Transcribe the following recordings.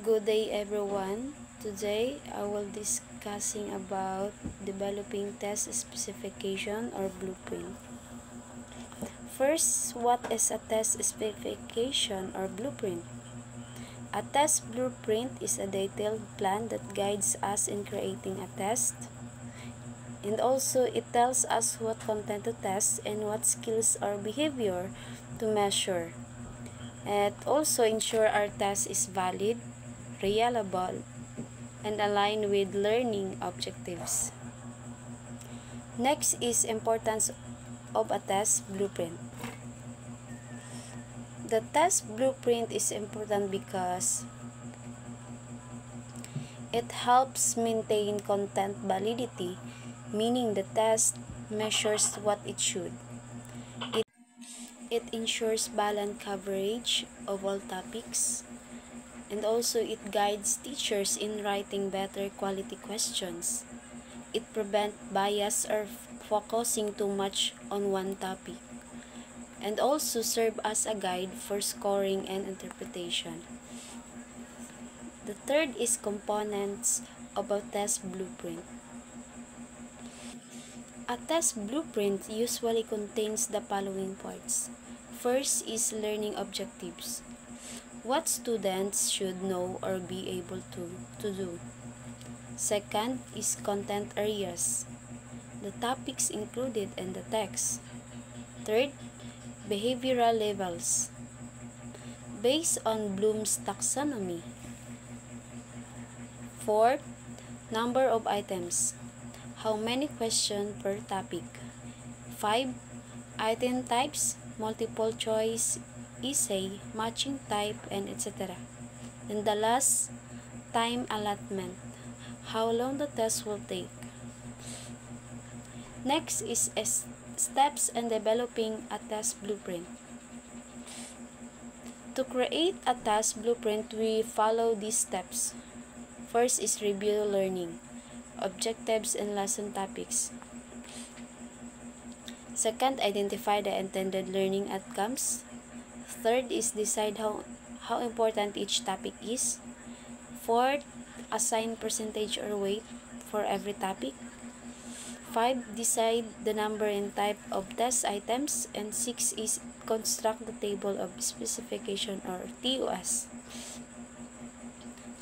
Good day everyone. Today I will discussing about developing test specification or blueprint. First, what is a test specification or blueprint? A test blueprint is a detailed plan that guides us in creating a test, and also it tells us what content to test and what skills or behavior to measure. It also ensures our test is valid, reliable, and aligned with learning objectives. Next is importance of a test blueprint. The test blueprint is important because it helps maintain content validity, meaning the test measures what it should. It ensures balanced coverage of all topics, and also it guides teachers in writing better quality questions. It prevents bias or focusing too much on one topic, and also serve as a guide for scoring and interpretation. The third is components of a test blueprint. A test blueprint usually contains the following parts. First is learning objectives. What students should know or be able to do. Second is content areas. The topics included in the text. Third, behavioral levels. Based on Bloom's taxonomy. Fourth, number of items. How many questions per topic? 5. Item types, multiple choice, essay, matching type, and etc. And the last, time allotment. How long the test will take. Next is steps in developing a test blueprint. To create a test blueprint, we follow these steps. First is review learning, objectives and lesson topics. Second, identify the intended learning outcomes. Third is decide how important each topic is. Fourth, assign percentage or weight for every topic. 5. Decide the number and type of test items. And 6 is construct the table of specification or TOS.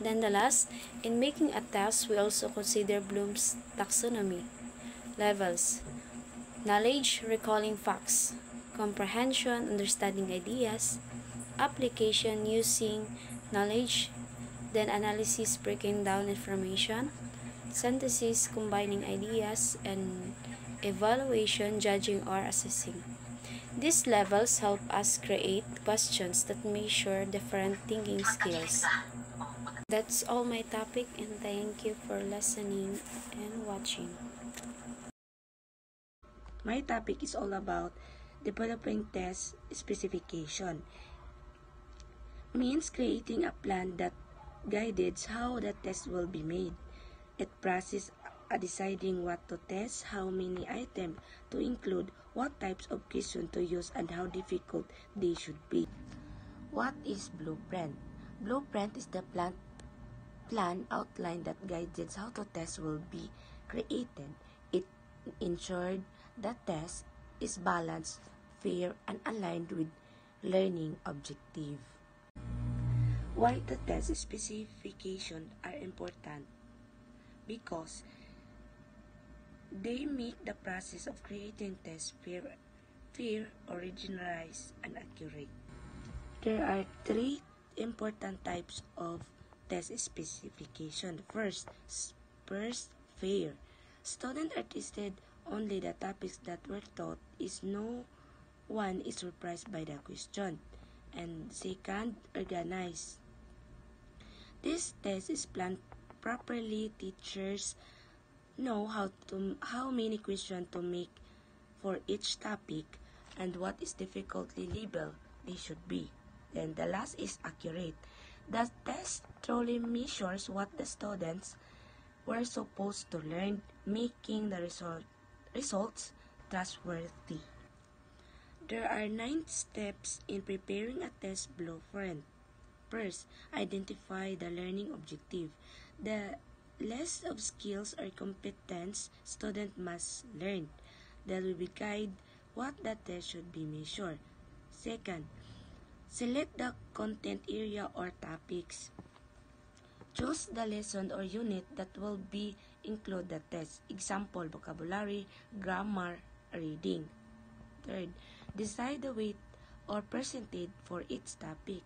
Then the last, in making a test, we also consider Bloom's taxonomy. Levels: knowledge, recalling facts; comprehension, understanding ideas; application, using knowledge; then analysis, breaking down information; synthesis, combining ideas; and evaluation, judging or assessing. These levels help us create questions that measure different thinking skills. That's all my topic, and thank you for listening and watching. My topic is all about developing test specification. Means creating a plan that guides how the test will be made. It process deciding what to test, how many items to include, what types of questions to use, and how difficult they should be. What is blueprint? Blueprint is the plan outline that guides how the test will be created. It ensures the test is balanced, fair, and aligned with learning objective. Why the test specifications are important? Because they make the process of creating tests fair, originalized, and accurate. There are 3 important types of test specification. First, fair. Students are tested only the topics that were taught is no one is surprised by the question. And second, organized. This test is planned properly. Teachers know how many questions to make for each topic and what is difficulty level they should be. Then the last is accurate. The test truly measures what the students were supposed to learn, making the results trustworthy. There are 9 steps in preparing a test blueprint. First, identify the learning objective. The list of skills or competence student must learn. That will be guide what the test should be measured. Second, select the content area or topics. Choose the lesson or unit that will be include the test. Example, vocabulary, grammar, reading. Third, decide the weight or percentage for each topic.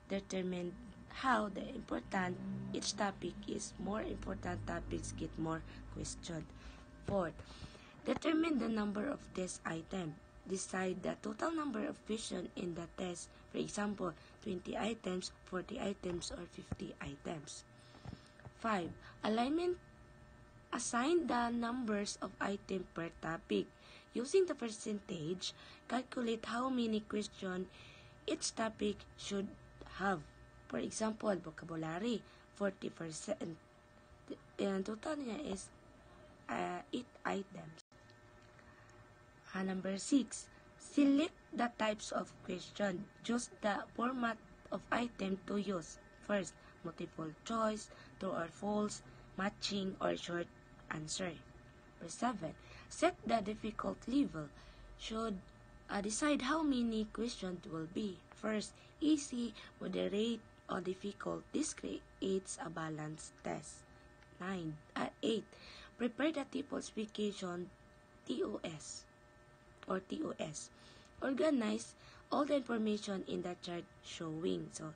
Determine how the important each topic is. More important topics get more questions. Fourth, determine the number of test items. Decide the total number of questions in the test. For example, 20 items, 40 items, or 50 items. 5. Alignment. Assign the numbers of items per topic. Using the percentage, calculate how many questions each topic should have. For example, vocabulary, 40%. Total niya is 8 items. Number 6. Select the types of question. Choose the format of item to use. First, multiple choice, true or false, matching, or short answer. Number 7. Set the difficult level. Should decide how many questions will be. First, easy, moderate, or difficult. This creates a balanced test. 8. Prepare the table specification TOS. Organize all the information in the chart showing. So,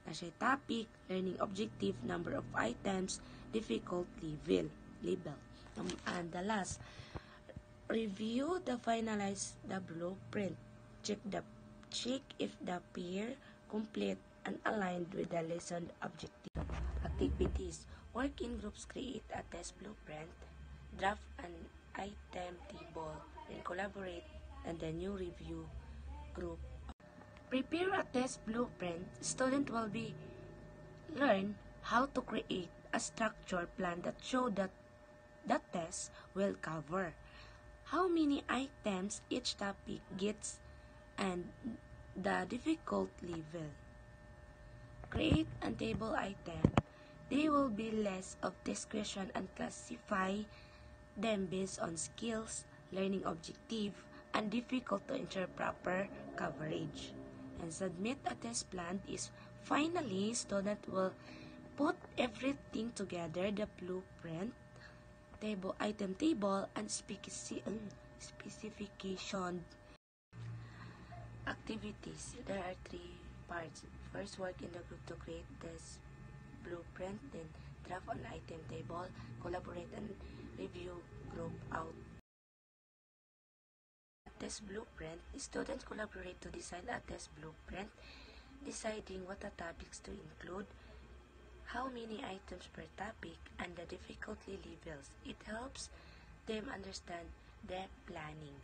nasa topic, learning objective, number of items, difficult level. And the last, review the finalize the blueprint. Check if the peer complete and aligned with the lesson objective. Activities. Work in groups, create a test blueprint, draft an item table, and collaborate and the new review group. Prepare a test blueprint. Student will be learn how to create a structure plan that show that the test will cover, how many items each topic gets, and the difficult level. Create a table item. They will be less of discretion and classify them based on skills, learning objective, and difficult to ensure proper coverage. And submit a test plan is finally student will put everything together, the blueprint, item table, and specification. Activities. There are 3 parts. First, work in the group to create this blueprint, then draft an item table, collaborate and review group out. Test blueprint. Students collaborate to design a test blueprint, deciding what the topics to include, how many items per topic, and the difficulty levels. It helps them understand the planning.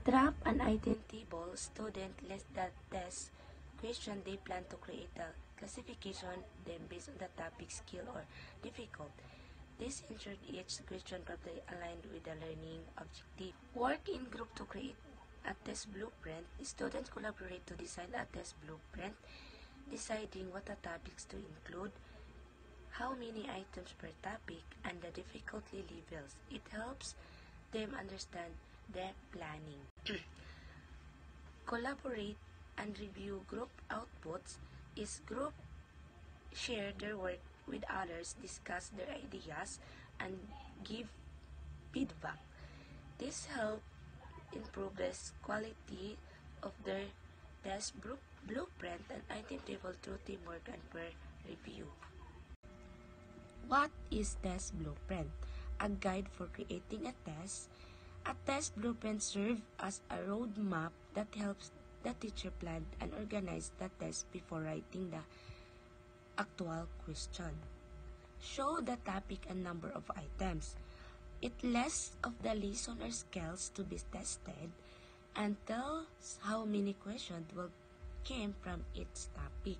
Draft an item table. Student list the test question they plan to create a classification then based on the topic, skill, or difficult. This ensured each question properly aligned with the learning objective. Work in group to create a test blueprint. Students collaborate to design a test blueprint, deciding what the topics to include, how many items per topic, and the difficulty levels. It helps them understand the planning. Collaborate and review group outputs is group share their work with others, discuss their ideas, and give feedback. This helps improve the quality of their test blueprint and item table through teamwork and peer review. What is test blueprint? A guide for creating a test. A test blueprint serves as a roadmap that helps the teacher plan and organize the test before writing the actual question. Show the topic and number of items. It lists of the lesson or skills to be tested and tells how many questions will came from each topic.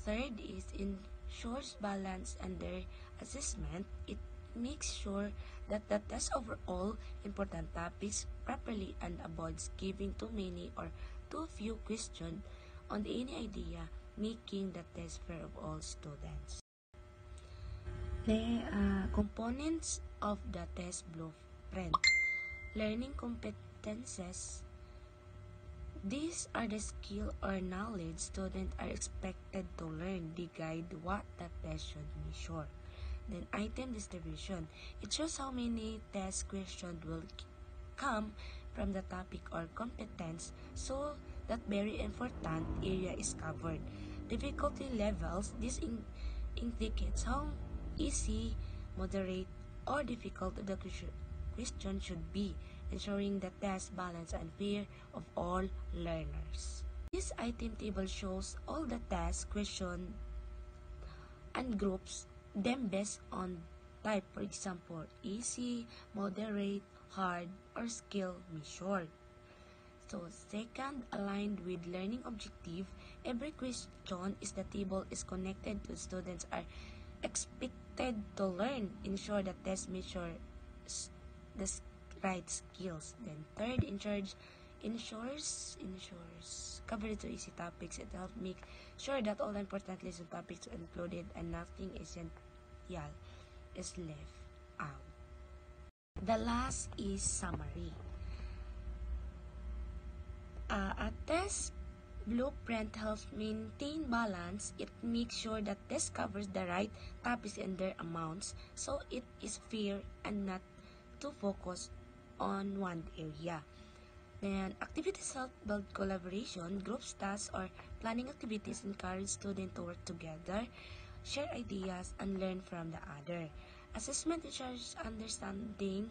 Third is ensures balance under assessment. It makes sure that the test overall important topics properly and avoids giving too many or too few questions on any idea, making the test fair of all students. The components of the test blueprint. Learning competences. These are the skill or knowledge students are expected to learn. They guide what the test should measure. Then item distribution. It shows how many test questions will come from the topic or competence, so that very important area is covered. Difficulty levels. This indicates how easy, moderate, or difficult the question should be, ensuring the test balance and fair of all learners. This item table shows all the test questions and groups them based on type, for example, easy, moderate, hard, or skill measured. So second, aligned with learning objective, every question is the table is connected to students are expected to learn, ensure the test measures the right skills. Then third, ensures coverage of easy topics. It helps make sure that all the important lesson topics are included and nothing essential is left out. The last is summary. A test blueprint helps maintain balance. It makes sure that test covers the right topics and their amounts, so it is fair and not to focus on one area. Then activities help build collaboration. Groups, tasks, or planning activities encourage students to work together, share ideas, and learn from the other. Assessment ensures understanding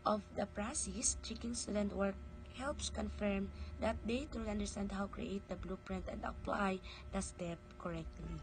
of the process. Checking student work helps confirm that they truly understand how to create the blueprint and apply the step correctly.